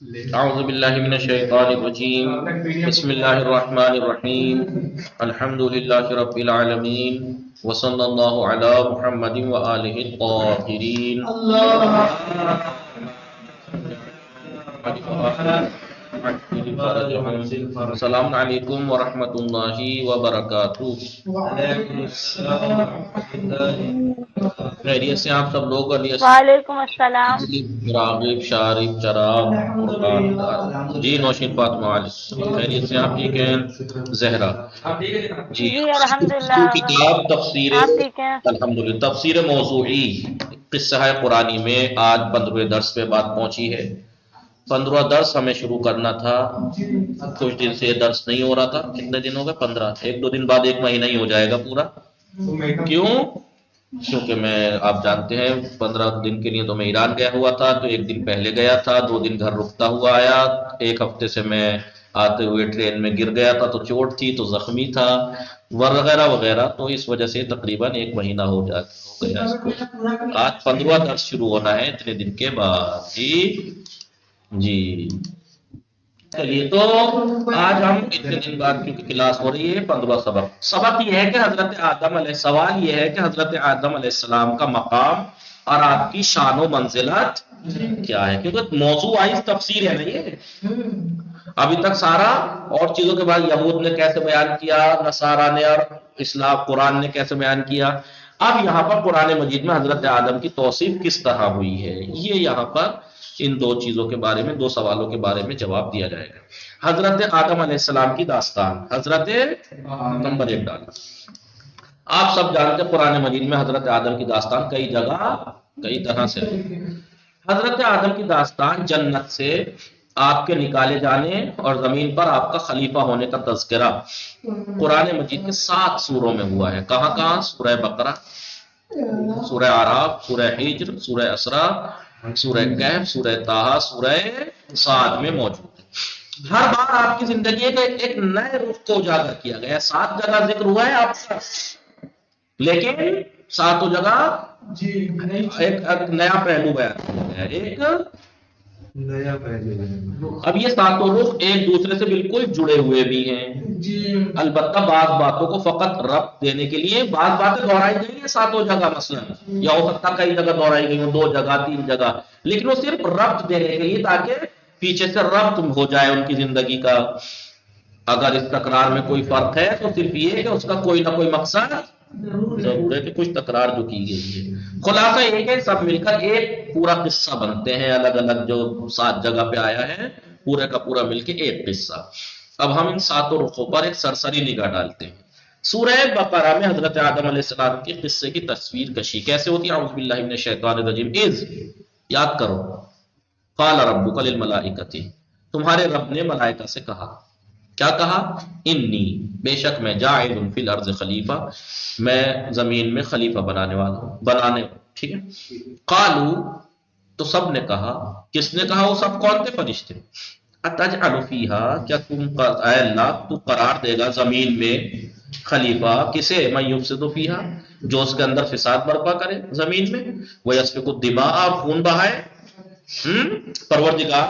اعوذ باللہ من الشیطان الرجیم بسم اللہ الرحمن الرحیم الحمد للہ رب العالمین وصلی اللہ علی محمد وآلہ الطاہرین السلام علیکم ورحمۃ اللہ وبرکاتہ۔ خیریت سے آپ سب لوگ؟ وعلیکم السلام۔ راغب، شارف، چراغ، قرآن جی، نوشین فاطمہ علیہ، خیریت سے آپ ٹھیک ہیں؟ زہرا جی، جی الحمدللہ۔ کتاب تفسیر، آپ ٹھیک ہیں؟ الحمدللہ، تفسیر موضوعی قصہ قرآنی میں آج 15ویں درس پہ بات پہنچی ہے۔ 15واں درس ہمیں شروع کرنا تھا، کچھ دن سے درس نہیں ہو رہا تھا۔ کتنے دن ہو گئے؟ 15۔ ایک دو دن بعد ایک مہینہ ہی ہو جائے گا پورا۔ کیوں؟ کیونکہ میں، آپ جانتے ہیں، 15 دن کے لیے تو میں ایران گیا ہوا تھا، تو ایک دن پہلے گیا تھا، 2 دن گھر رکتا ہوا آیا، ایک ہفتے سے میں آتے ہوئے ٹرین میں گر گیا تھا تو چوٹ تھی تو زخمی تھا وغیرہ وغیرہ، تو اس وجہ سے تقریباً ایک مہینہ ہو گیا اس کو۔ آج 15واں درس شروع ہونا ہے اتنے دن کے بعد۔ جی چلیے، تو آج ہم اتنے دن بعد کیونکہ کلاس ہو رہی ہے 15واں سبق یہ ہے کہ حضرت آدم علیہ، سوال یہ ہے کہ حضرت آدم علیہ السلام کا مقام اور آپ کی شان و منزلت کیا ہے، کیونکہ موضوع وائز تفسیر ہے نا یہ۔ ابھی تک سارا اور چیزوں کے بعد یہود نے کیسے بیان کیا، نصارہ نے، اور اسلام قرآن نے کیسے بیان کیا، اب یہاں پر قرآن مجید میں حضرت آدم کی توصیف کس طرح ہوئی ہے، یہ یہاں پر ان 2 چیزوں کے بارے میں، 2 سوالوں کے بارے میں جواب دیا جائے گا۔ حضرت آدم علیہ السلام کی داستان، حضرت نمبر 1 ڈالا۔ آپ سب جانتے ہیں قرآن مجید میں حضرت آدم کی داستان کئی جگہ کئی طرح سے۔ حضرت آدم کی داستان جنت سے آپ کے نکالے جانے اور زمین پر آپ کا خلیفہ ہونے کا تذکرہ قرآن مجید کے 7 سوروں میں ہوا ہے۔ کہاں کہاں؟ سورہ بقرہ، سورہ اعراف، سورہ حجر، سورہ اسراء، سورہ کہف، سورہ طٰہٰ، سورہ صاد میں موجود ہے۔ ہر بار آپ کی زندگی کے ایک نئے رخ کو اجاگر کیا گیا ہے۔ 7 جگہ ذکر ہوا ہے آپ کا، لیکن 7 جگہ ایک نیا پہلو بیان کیا گیا ہے، ایک نیا پہلو۔ اب یہ 7 رخ ایک دوسرے سے بالکل جڑے ہوئے بھی ہیں، البتہ بعض باتوں کو فقط ربط دینے کے لیے بعض باتیں دہرائی گئی ہیں 7 جگہ، مثلا یا ہو سکتا کئی جگہ دہرائی گئی ہوں، 2 جگہ 3 جگہ، لیکن وہ صرف ربط دینے کے لیے تاکہ پیچھے سے ربط ہو جائے ان کی زندگی کا۔ اگر اس تکرار میں کوئی فرق ہے تو صرف یہ کہ اس کا کوئی نہ کوئی مقصد ضرور ہے، کہ کچھ تکرار جو کی گئی ہے۔ خلاصہ یہ کہ سب مل کر ایک پورا قصہ بنتے ہیں، الگ الگ جو 7 جگہ پہ آیا ہے پورے کا پورا مل کے ایک قصہ۔ اب ہم ان 7 رخوں پر ایک سرسری نگاہ ڈالتے ہیں۔ سورہ بقرہ میں حضرت آدم علیہ السلام کے قصے کی تصویر کشی کیسے ہوتی ہے؟ اعوذ باللہ من الشیطان الرجیم۔ یاد کرو، قال ربک للملائکۃ، تمہارے رب نے ملائکہ سے کہا، کیا کہا؟ انی، بے شک میں، جاعل فی الارض خلیفہ، میں زمین میں خلیفہ بنانے والا ہوں، ٹھیک ہے۔ قالو، تو سب نے کہا، کس نے کہا؟ وہ سب کون تھے؟ فرشتے۔ اتجعل فیہا، کیا تم، اے اللہ تو قرار دے گا زمین میں خلیفہ کسے؟ من یفسد فیہا، جو اس کے اندر فساد برپا کرے زمین میں، ویسفک الدماء، خون بہائے۔ پروردگار،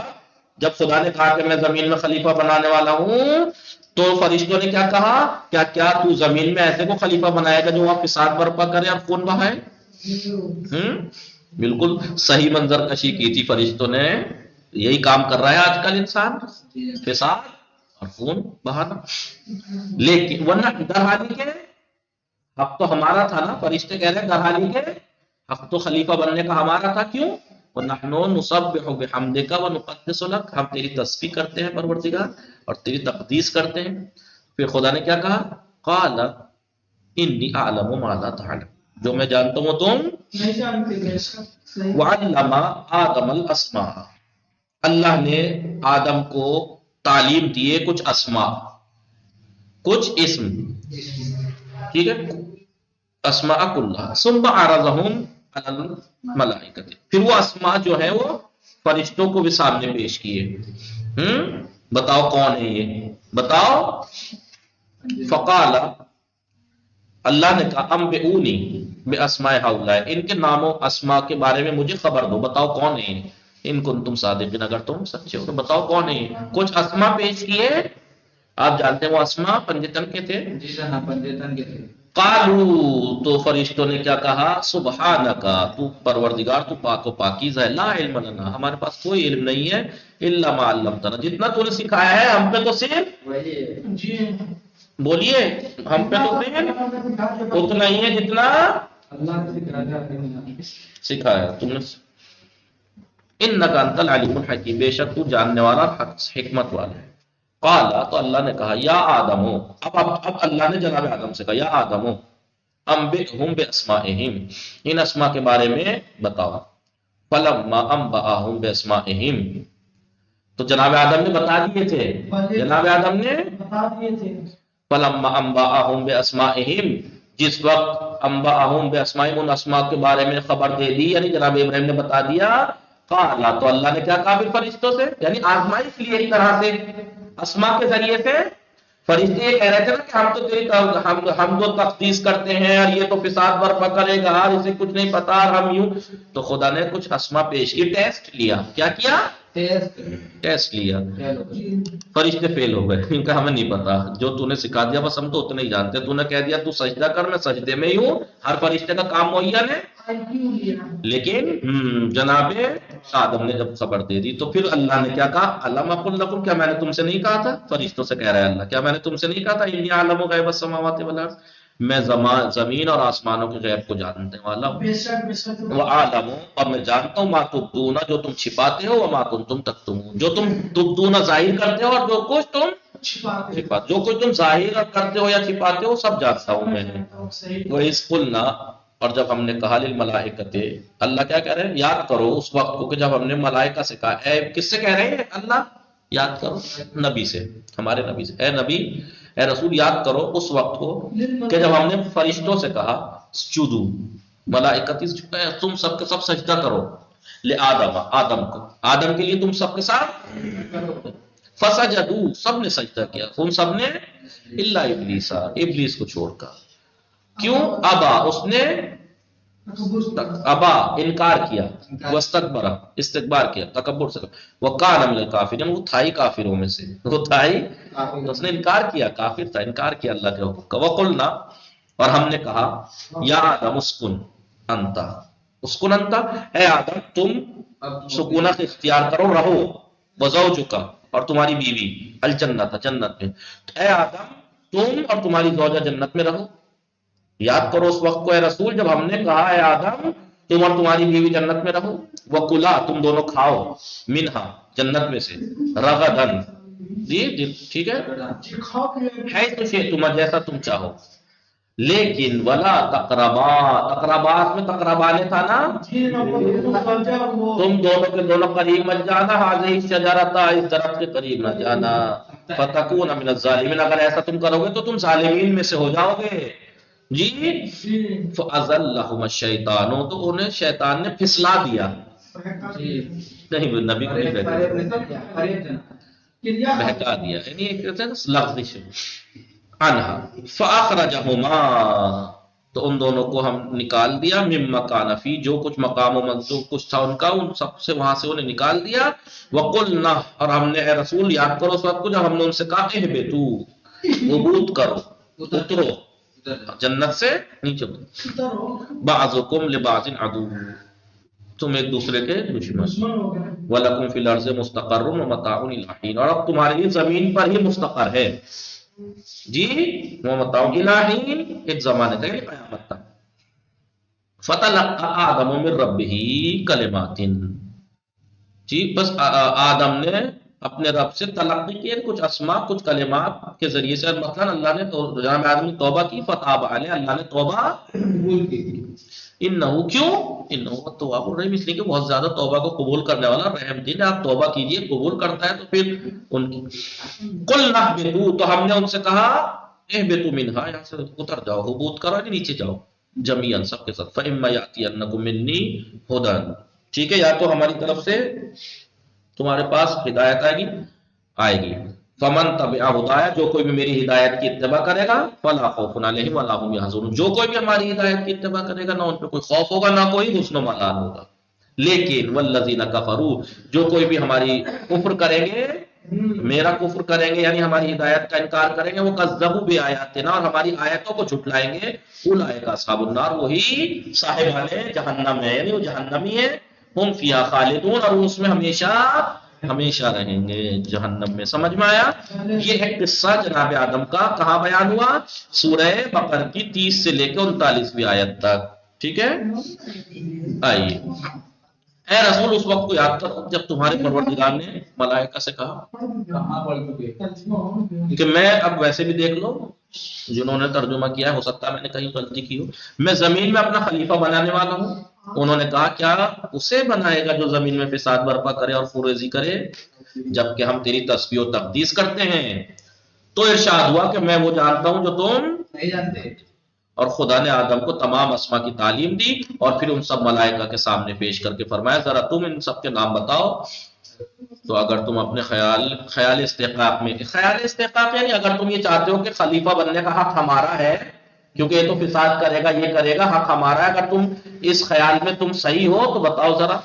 جب خدا نے کہا کہ میں زمین میں خلیفہ بنانے والا ہوں، تو فرشتوں نے کیا کہا؟ کیا تو زمین میں ایسے کو خلیفہ بنائے گا جو وہاں فساد برپا کرے اور خون بہائے؟ بالکل صحیح منظر کشی کی تھی فرشتوں نے، یہی کام کر رہا ہے آج کل انسان، فساد اور خون بہانا۔ لیکن ورنہ درحالی کے حق تو ہمارا تھا نا، فرشتے کہہ رہے ہیں درحالی کے حق تو خلیفہ بننے کا ہمارا تھا، کیوں؟ وَنَحْنُ نُسَبِّحُ بِحَمْدِكَ وَنُقَدِّسُ لَكَ، ہم تیری تسبیح کرتے ہیں پروردگار اور تیری تقدیس کرتے ہیں۔ پھر خدا نے کیا کہا؟ قَالَ إِنِّي أَعْلَمُ مَا لَا تَعْلَمُونَ، جو میں جانتا ہوں تم نہیں جانتے۔ وَعَلَّمَ آدَمَ الْأَسْمَاءَ، اللہ نے آدم کو تعلیم دیے کچھ اسماء، کچھ اسم، ٹھیک ہے، اسماء کلھا، ثم عرضهم علی الملائکۃ، پھر وہ اسماء جو ہے وہ فرشتوں کو بھی سامنے پیش کیے۔ بتاؤ کون ہے یہ، بتاؤ۔ فقال، اللہ نے کہا، انبئونی باسماء ہؤلاء، ان کے نام و اسماء کے بارے میں مجھے خبر دو، بتاؤ کون ہے یہ۔ ان کنتم صادقین، اگر تم سچے ہو تو بتاؤ کون ہے یہ؟ کچھ اسما پیش کیے، آپ جانتے ہیں وہ اسما پنجتن کے تھے. جی جناب پنجتن کے تھے. قالو، تو فرشتوں نے کیا کہا؟ سبحانک، تو پروردگار تو پاک و پاکیزہ ہے، لا علم لنا، ہمارے پاس کوئی علم نہیں ہے، الا ما علمتنا، جتنا تو نے سکھایا ہے ہم پہ تو صرف وہی ہے. جی بولیے ہم پہ تو صرف اتنا ہی ہے جتنا اللہ سے کہا سکھایا تم نے. انک انت العلیم الحکیم، بے شک تو جاننے والا حکمت والا ہے. قال، تو اللہ نے کہا یا آدم، اب اللہ نے جناب آدم سے کہا یا آدم انبئہم باسمائہم، ان اسماء کے بارے میں بتاؤ. فلما انبأہم باسمائہم، تو جناب آدم نے بتا دیے تھے، جناب آدم نے بتا دیے تھے. فلما انبأہم باسمائہم، جس وقت انبأہم باسمائہم، ان اسماء کے بارے میں خبر دے دی، یعنی جناب ابراہیم نے بتا دیا. قال، تو اللہ نے کیا کہا پھر فرشتوں سے، یعنی آزمائش لیے ایک طرح سے اسما کے ذریعے سے. فرشتے یہ کہہ رہے تھے نا کہ ہم تو تیری ہم تو تقدیس کرتے ہیں اور یہ تو فساد برپا کرے گا اور اسے کچھ نہیں پتا اور ہم یوں. تو خدا نے کچھ اسما پیش کی، ٹیسٹ لیا. کیا کیا؟ ٹیسٹ لیا. فرشتے فیل ہو گئے کیونکہ ہمیں نہیں پتا، جو تو نے سکھا دیا بس ہم تو اتنا ہی جانتے. تو نے کہہ دیا تو سجدہ کر، میں سجدے میں ہی ہوں، ہر فرشتے کا کام معین ہے. لیکن جناب آدم نے جب خبر دے دی تو پھر اللہ نے کیا کہا؟ علم اقل لکم، کیا میں نے تم سے نہیں کہا تھا؟ فرشتوں سے کہہ رہا ہے اللہ، کیا میں نے تم سے نہیں کہا تھا انی اعلم غیب السماوات والارض، میں زمین اور آسمانوں کے غیب کو جاننے والا ہوں. بے شک بے شک. وَأَعْلَمُ، اور میں جانتا ہوں، ما تبدون، جو تم چھپاتے ہو، وما کنتم تکتمون، جو تم تبدون ظاہر کرتے ہو اور جو کچھ تم چھپاتے چھپاتے، جو کچھ تم ظاہر کرتے ہو یا چھپاتے ہو سب جانتا ہوں میں. صحیح. وَإِذْ قُلْنَا، اور جب ہم نے کہا للملائکۃ، اللہ کیا کہہ رہے ہیں؟ یاد کرو اس وقت کو کہ جب ہم نے ملائکہ سے کہا. اے کس سے کہہ رہے ہیں اللہ؟ یاد کرو نبی سے، ہمارے نبی سے. اے نبی، اے رسول، یاد کرو اس وقت کو کہ جب ہم نے فرشتوں سے کہا اسجدو، ملائکتی تم سب کے سب سجدہ کرو، لآدم، آدم کو، آدم کے لیے تم سب کے ساتھ. فسجدو، سب نے سجدہ کیا، ان سب نے الا ابلیس، ابلیس کو چھوڑ کر. کیوں؟ ابا، اس نے ابا انکار کیا، واستکبر، استکبار کیا، تکبر سے. وکان من الکافرین، وہ تھا ہی کافروں میں سے، وہ تھا ہی، اس نے انکار کیا، کافر تھا، انکار کیا اللہ کے حکم کا. وقلنا، اور ہم نے کہا یا آدم اسکن انت، اسکن انت، اے آدم تم سکونت اختیار کرو، رہو، وزوجک، اور تمہاری بیوی، الجنت، جنت میں. اے آدم تم اور تمہاری زوجہ جنت میں رہو. یاد کرو اس وقت کو اے رسول جب ہم نے کہا اے آدم تم اور تمہاری بیوی جنت میں رہو. وَكُلَا، تم دونوں کھاؤ، منہا، جنت میں سے، رغدن، جی ٹھیک ہے، ہے تو تم جیسا تم چاہو. لیکن ولا تقربا، تقربات میں تقربانے تھا نا، تم دونوں کے دونوں قریب مت جانا، حاضر شجرۃ، اس درخت کے قریب نہ جانا، فتکون من الظالمین، اگر ایسا تم کرو گے تو تم ظالمین میں سے ہو جاؤ گے. جی فَأَزَلَّهُمَ الشَّيْطَانُ، تو انہیں شیطان نے پھسلا دیا. نہیں نبی کو نہیں بہکا دیا، یعنی ایک لفظ انہا. فَأَخْرَجَهُمَا، تو ان دونوں کو ہم نکال دیا، مما کان فی، جو کچھ مقام و منصوب کچھ تھا ان کا، ان سب سے وہاں سے انہیں نکال دیا. وقلنا، اور ہم نے اے رسول یاد کرو اس وقت کو جب ہم نے ان سے کہا اہبطوا، عبور کرو، اترو جنت سے نیچے، بعضکم لبعض عدو، تم ایک دوسرے کے دشمن. وَلَكُمْ فِي الْأَرْضِ مُسْتَقَرٌّ وَمَتَاعٌ إِلَىٰ حِينٍ، اور اب تمہارے لیے زمین پر ہی مستقر ہے، جی، وَمَتَاعٌ إِلَىٰ حِينٍ، ایک زمانے تک، یعنی قیامت تک. فَتَلَقَّىٰ آدَمُ مِن رَبِّهِ کَلِمَاتٍ، جی بس آدم نے اپنے رب سے تلقی کیے کچھ اسما، کچھ کلمات کے ذریعے سے. مثلا اللہ نے جناب آدم نے توبہ کی، فتاب علیہ، اللہ نے توبہ قبول کی. انہو، کیوں؟ انہو التواب الرحیم، اس لیے کہ بہت زیادہ توبہ کو قبول کرنے والا رحم دل ہے. آپ توبہ کیجئے، قبول کرتا ہے. تو پھر ان کی قلنا اہبطوا، تو ہم نے ان سے کہا اہبطوا منہا، یہاں سے اتر جاؤ، حبوط کرو، یعنی نیچے جاؤ جمیعا سب کے ساتھ. فإما یأتینکم منی ھدی، ٹھیک ہے، یا تو ہماری طرف سے تمہارے پاس ہدایت آئے گی. فمن تبع ہدایا، جو کوئی بھی میری ہدایت کی اتباع کرے گا، فلا خوف علیہم ولا هم یحزنون، جو کوئی بھی ہماری ہدایت کی اتباع کرے گا نہ ان پہ کوئی خوف ہوگا نہ کوئی حزن و ملال ہوگا. لیکن والذین کفروا، جو کوئی بھی ہماری کفر کریں گے، میرا کفر کریں گے یعنی ہماری ہدایت کا انکار کریں گے، وہ کذبوا بآیاتنا، اور ہماری آیتوں کو جھٹلائیں گے، اولئک اصحاب النار، وہی صاحبان جہنم ہے، یعنی وہ جہنمی ہے، ہم فیہا خالدون، اور وہ اس میں ہمیشہ ہمیشہ رہیں گے جہنم میں۔ سمجھ میں آیا؟ یہ ہے قصہ جناب آدم کا، کہاں بیان ہوا؟ سورہ بقرہ کی 30 سے لے کے 39ویں آیت تک، ٹھیک ہے؟ آئیے، اے رسول اس وقت کو یاد کرو جب تمہارے پروردگار نے ملائکہ سے کہا کہاں پڑھ چکے؟ کہ میں، اب ویسے بھی دیکھ لو جنہوں نے ترجمہ کیا ہے، ہو سکتا ہے میں نے کہیں غلطی کی ہو، میں زمین میں اپنا خلیفہ بنانے والا ہوں۔ انہوں نے کہا کیا اسے بنائے گا جو زمین میں فساد برپا کرے اور فروزی کرے، جبکہ ہم تیری تسبیح و تقدیس کرتے ہیں؟ تو ارشاد ہوا کہ میں وہ جانتا ہوں جو تم نہیں جانتے۔ اور خدا نے آدم کو تمام اسما کی تعلیم دی اور پھر ان سب ملائکہ کے سامنے پیش کر کے فرمایا ذرا تم ان سب کے نام بتاؤ۔ تو اگر تم اپنے خیال استحقاق یعنی اگر تم یہ چاہتے ہو کہ خلیفہ بننے کا حق ہمارا ہے کیونکہ یہ تو فساد کرے گا، یہ کرے گا، حق ہمارا ہے، اگر تم اس خیال میں تم صحیح ہو تو بتاؤ ذرا۔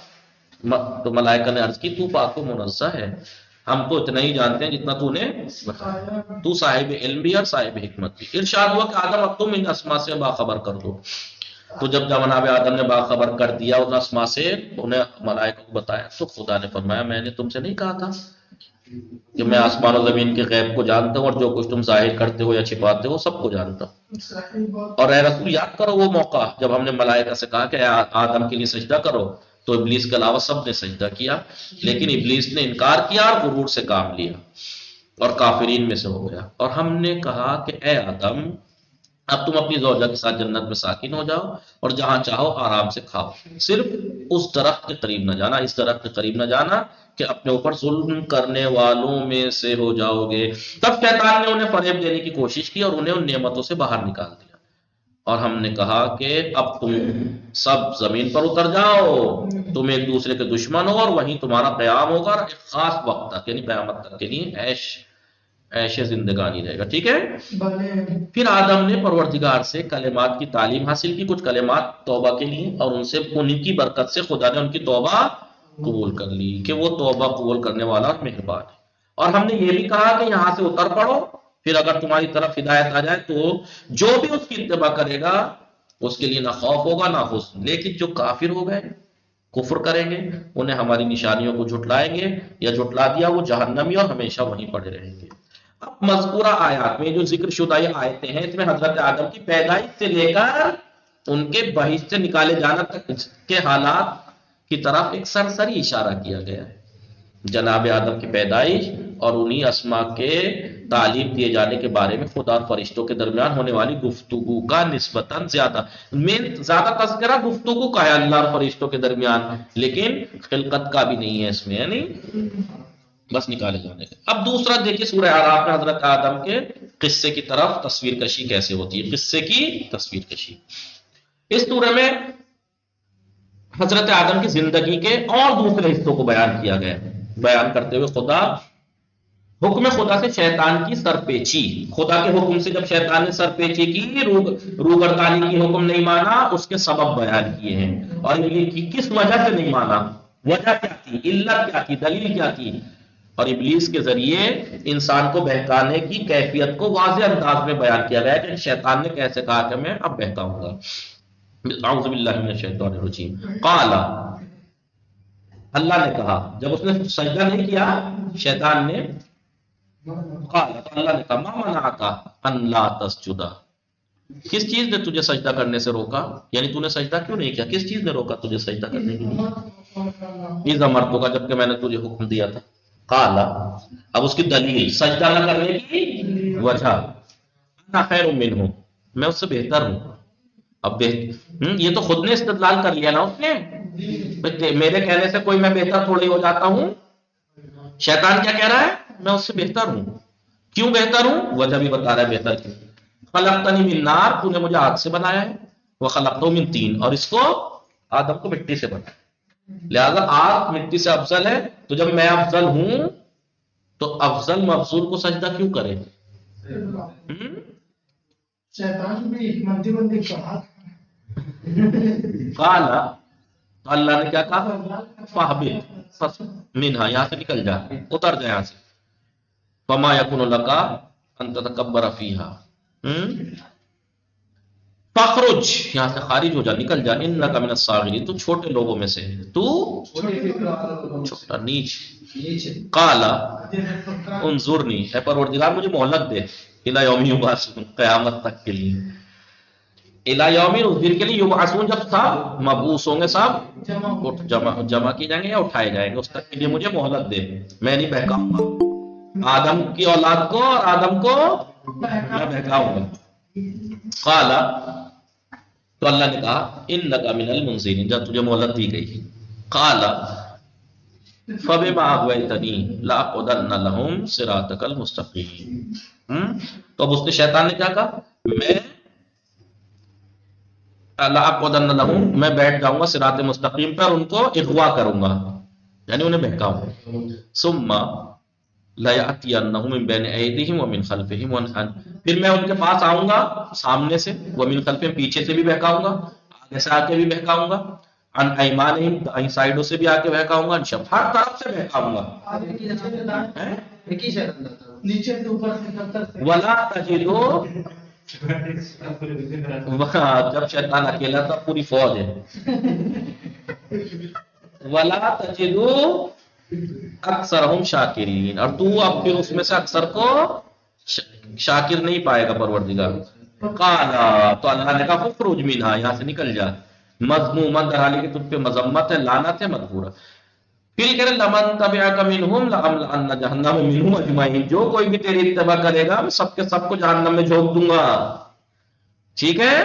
تو ملائکہ نے عرض کی تو پاک و منزہ ہے، ہم تو اتنا ہی جانتے ہیں جتنا تو نے بتایا، تو صاحب علم بھی اور صاحب حکمت بھی۔ ارشاد ہوا کہ آدم اب تم ان اسما سے باخبر کر دو۔ تو جب جناب آدم نے باخبر کر دیا ان اسما سے، انہیں ملائکہ کو بتایا، تو خدا نے فرمایا میں نے تم سے نہیں کہا تھا کہ میں آسمان و زمین کے غیب کو جانتا ہوں اور جو کچھ تم ظاہر کرتے ہو یا چھپاتے ہو سب کو جانتا ہوں۔ اور اے رسول یاد کرو وہ موقع جب ہم نے ملائکہ سے کہا کہ آدم کے لیے سجدہ کرو، تو ابلیس کے علاوہ سب نے سجدہ کیا، لیکن ابلیس نے انکار کیا اور غرور سے کام لیا اور کافرین میں سے ہو گیا۔ اور ہم نے کہا کہ اے آدم اب تم اپنی زوجہ کے ساتھ جنت میں ساکن ہو جاؤ اور جہاں چاہو آرام سے کھاؤ، صرف اس درخت کے قریب نہ جانا، اس درخت کے قریب نہ جانا کہ اپنے اوپر ظلم کرنے والوں میں سے ہو جاؤ گے۔ تب شیطان نے انہیں فریب دینے کی کوشش کی اور انہیں ان نعمتوں سے باہر نکال دیا، اور ہم نے کہا کہ اب تم سب زمین پر اتر جاؤ، تم ایک دوسرے کے دشمن ہو اور وہیں تمہارا قیام ہوگا اور ایک خاص وقت تک یعنی قیامت تک کے لیے عیش زندگانی رہے گا، ٹھیک ہے؟ پھر آدم نے پروردگار سے کلمات کی تعلیم حاصل کی، کچھ کلمات توبہ کے لیے، اور انہیں کی برکت سے خدا نے ان کی توبہ قبول کر لی کہ وہ توبہ قبول کرنے والا اور مہربان ہے۔ اور ہم نے یہ بھی کہا کہ یہاں سے اتر پڑو، پھر اگر تمہاری طرف ہدایت آ جائے تو جو بھی اس کی اتباع کرے گا اس کے لیے نہ خوف ہوگا نہ حزن، لیکن جو کافر ہو گئے کفر کریں گے انہیں ہماری نشانیوں کو جھٹلائیں گے یا جھٹلا دیا وہ جہنمی اور ہمیشہ وہیں پڑے رہیں گے۔ اب مذکورہ آیات میں جو ذکر شدہ یہ آیتیں ہیں، اس میں حضرت آدم کی پیدائش سے لے کر ان کے بہشت سے نکالے جانا تک کے حالات کی طرف ایک سرسری اشارہ کیا گیا ہے۔ جناب آدم کی پیدائش اور انہی اسما کے تعلیم دیے جانے کے بارے میں خدا اور فرشتوں کے درمیان ہونے والی گفتگو کا نسبتاً زیادہ تذکرہ گفتگو کا ہے اللہ اور فرشتوں کے درمیان، لیکن خلقت کا بھی نہیں ہے اس میں، یعنی بس نکالے جانے کے۔ اب دوسرا دیکھیے سورہ اعراف میں حضرت آدم کے قصے کی طرف تصویر کشی کیسے ہوتی ہے، قصے کی تصویر کشی۔ اس سورہ میں حضرت آدم کی زندگی کے اور دوسرے حصوں کو بیان کیا گیا ہے۔ بیان کرتے ہوئے حکم خدا سے شیطان کی سرپیچی، خدا کے حکم سے جب شیطان نے سرپیچی کی، روگردانی کی حکم نہیں مانا، اس کے سبب بیان کیے ہیں، اور یہ کس وجہ سے نہیں مانا، وجہ کیا تھی، علت کیا تھی، دلیل کیا تھی، اور ابلیس کے ذریعے انسان کو بہکانے کی کیفیت کو واضح انداز میں بیان کیا گیا ہے کہ شیطان نے کیسے کہا کہ میں اب بہکاؤں گا۔ اعوذ باللہ من الشیطان الرجیم۔ قال، اللہ نے کہا، جب اس نے سجدہ نہیں کیا شیطان نے، قال، تو اللہ نے کہا ما منعک ان لا تسجد، کس چیز نے تجھے سجدہ کرنے سے روکا، یعنی تو نے سجدہ کیوں نہیں کیا، کس چیز نے روکا تجھے سجدہ کرنے کے لیے، اذا امرتک، جبکہ میں نے تجھے حکم دیا تھا۔ قال، اب اس کی دلیل سجدہ نہ کرنے کی وجہ، انا خیر منہ، میں اس سے بہتر ہوں۔ اب یہ تو خود نے استدلال کر لیا نا اس نے، میرے کہنے سے کوئی میں بہتر تھوڑی ہو جاتا ہوں۔ شیطان کیا کہہ رہا ہے، میں اس سے بہتر ہوں۔ کیوں بہتر ہوں، وجہ بھی بتا رہا ہے بہتر کیوں۔ خلقتنی من نار، تو نے مجھے آگ سے بنایا ہے، وخلقتہ من طین، اور اس کو آدم کو مٹی سے بنایا، لہذا آگ مٹی سے افضل ہے، تو جب میں افضل ہوں تو افضل مفضول کو سجدہ کیوں کرے؟ شیطان بھی حکمت بندی کہا، قال، اللہ نے کیا کہا فاہبط منہا، یہاں سے نکل جا، اتر جا یہاں سے، فما یکن لک ان تتکبر فیہا، فخرج، یہاں سے خارج ہو جا، نکل جا، انک من الصاغرین، تو چھوٹے لوگوں میں سے ہے، تو چھوٹا نیچ. قال انظرنی، اے پروردگار مجھے مہلت دے، الی یوم یبعثون، قیامت تک کے لیے، الی یوم، اس دن کے لیے، یبعثون، جب سب مبعوث ہوں گے، سب جمع کیے جائیں گے یا اٹھائے جائیں گے، اس تک کے لیے مجھے مہلت دے، میں نہیں بہکاؤں گا آدم کی اولاد کو، اور آدم کو میں بہکاؤں گا. قال، تو اللہ نے کہا انک من المنظرین، جب تجھے مہلت دی گئی. قال فبما اغویتنی لاقعدن لهم صراطک المستقیم، تو اب اس نے، شیطان نے کیا کہا، میں لاقعدن لهم، میں بیٹھ جاؤں گا صراط مستقیم پر، ان کو اغوا کروں گا، یعنی انہیں بہکاؤں گا. ثم لَيَأْتِيَنَّهُم مِّن بَيْنِ أَيْدِيهِمْ وَمِنْ خَلْفِهِمْ وَعَنْ، پھر میں ان کے پاس آؤں گا سامنے سے، وَمِنْ خَلْفِهِمْ، پیچھے سے بھی بہکاؤں گا، آگے سے آ کے بھی بہکاؤں گا، عن ایمانہم، دائیں سائڈوں سے بھی آ کے بہکاؤں گا، ہر طرف سے بہکاؤں گا. نیچے سے اوپر سے کتر سے. وَلَا تَجِدُوا، جب شیطان اکیلا تھا، پوری فوج ہے. وَلَا تَجِدُوا اکثرہم شاکرین، اور تو اب پھر اس میں سے اکثر کو شاکر نہیں پائے گا پروردگار. قال، تو اللہ نے کہا فخرج منہا، یہاں سے نکل جا، مذموما، در حالی کہ تجھ پہ مذمت ہے، لعنت ہے، مدحورا. پھر کہہ رہے لمن تبعک منہم لأملأن جہنم منہم اجمعین، جو کوئی بھی تیری اتباع کرے گا میں سب کے سب کو جہنم میں جھونک دوں گا. ٹھیک ہے.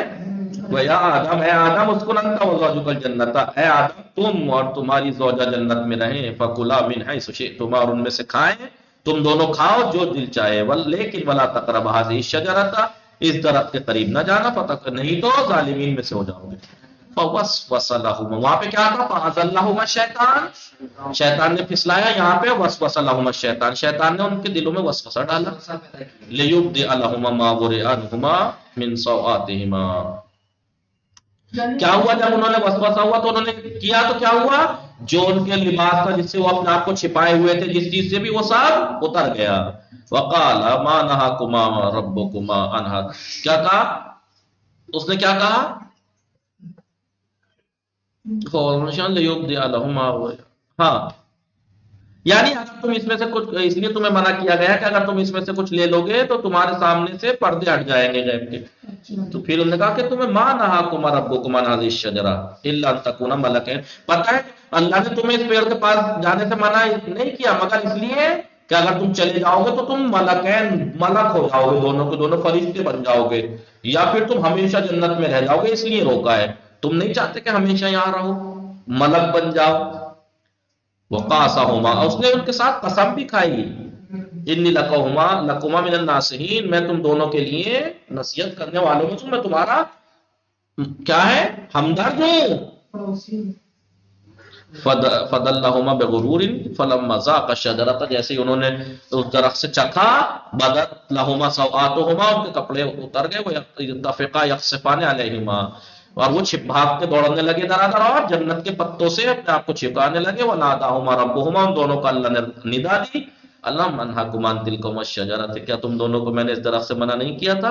وَيَا آدم، اے آدم، اسکن انت وزوجک الجنۃ، اے آدم تم اور تمہاری زوجہ جنت میں رہیں، فکلا من حیث شئتما، اور ان میں سے کھائیں، تم دونوں کھاؤ جو دل چاہے، لیکن ولا تقربا هذه الشجرۃ، اس درخت کے قریب نہ جانا، نہیں تو ظالمین میں سے ہو جاؤ گے. فوسوس لهما، وہاں پہ کیا تھا، فأزلهما الشیطان، شیطان نے پھسلایا، یہاں پہ وسوس لهما الشیطان، شیطان نے ان کے دلوں میں وسوسہ ڈالا. لیبدئ لهما ما ورئ عنہما من سوآتہما، کیا ہوا جب انہوں نے وسوسہ ہوا تو انہوں نے کیا، تو کیا ہوا، جو ان کے لباس تھا جس سے وہ اپنے آپ کو چھپائے ہوئے تھے، جس چیز سے بھی، وہ سب اتر گیا. وقال ما نہاکما ربکما عن ھذا، کیا کہا اس نے، کیا کہا، ہاں، یعنی اگر تم اس میں سے کچھ، اس لیے تمہیں منع کیا گیا کہ اگر تم اس میں سے کچھ لے لو گے تو تمہارے سامنے سے پردے ہٹ جائیں گے غیب کے. تو پھر انہوں نے کہا کہ تمہیں ما نہاکما ربکما عن ھذه الشجرۃ الا ان تکونا ملکین، پتہ ہے اللہ نے تمہیں اس پیڑ کے پاس جانے سے منع نہیں کیا مگر اس لیے کہ اگر تم چلے جاؤ گے تو تم ملکین، ملک ہو جاؤ گے، دونوں کے دونوں فرشتے بن جاؤ گے، یا پھر تم ہمیشہ جنت میں رہ جاؤ گے، اس لیے روکا ہے. تم نہیں چاہتے کہ ہمیشہ یہاں رہو، ملک بن جاؤ. وقاسمہما، اس نے ان کے ساتھ قسم بھی کھائی، انی لکما من الناصحین، میں تم دونوں کے لیے نصیحت کرنے والوں میں میں تمہارا کیا ہے، ہمدرد ہوں. فدلہما بغرور فلما ذاقا الشجرۃ، جیسے ہی انہوں نے اس درخت سے چکھا، بدت لہما سوآتہما، ان کے کپڑے اتر گئے، وہ یتفقا یخصفان علیہما، اور وہ بھاگ کے دوڑنے لگے درادر، اور جنت کے پتوں سے اپنے آپ کو چھپانے لگے. وناداہما ربہما، ان دونوں کو اللہ نے ندا دی، الم انھاکما عن تلکما الشجرۃ، کیا تم دونوں کو میں نے اس درخت سے منع نہیں کیا تھا،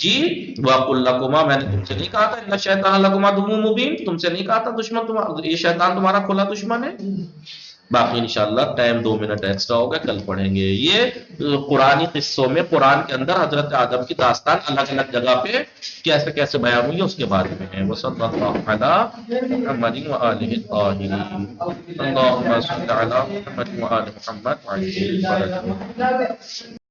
جی، وقل لکما، میں نے تم سے نہیں کہا تھا، ان الشیطان لکما عدو مبین، تم سے نہیں کہا تھا دشمن تمہارا، یہ شیطان تمہارا کھلا دشمن ہے. باقی انشاءاللہ ٹائم 2 منٹ ایکسٹرا ہوگا، کل پڑھیں گے. یہ قرآنی قصوں میں قرآن کے اندر حضرت آدم کی داستان الگ الگ جگہ پہ کیسے کیسے بیان ہوئی ہے اس کے بارے میں ہے. وصلی اللہ علی محمد وآلہ الطاہرین، اللہم صل علی محمد وآل محمد وعجل فرجهم.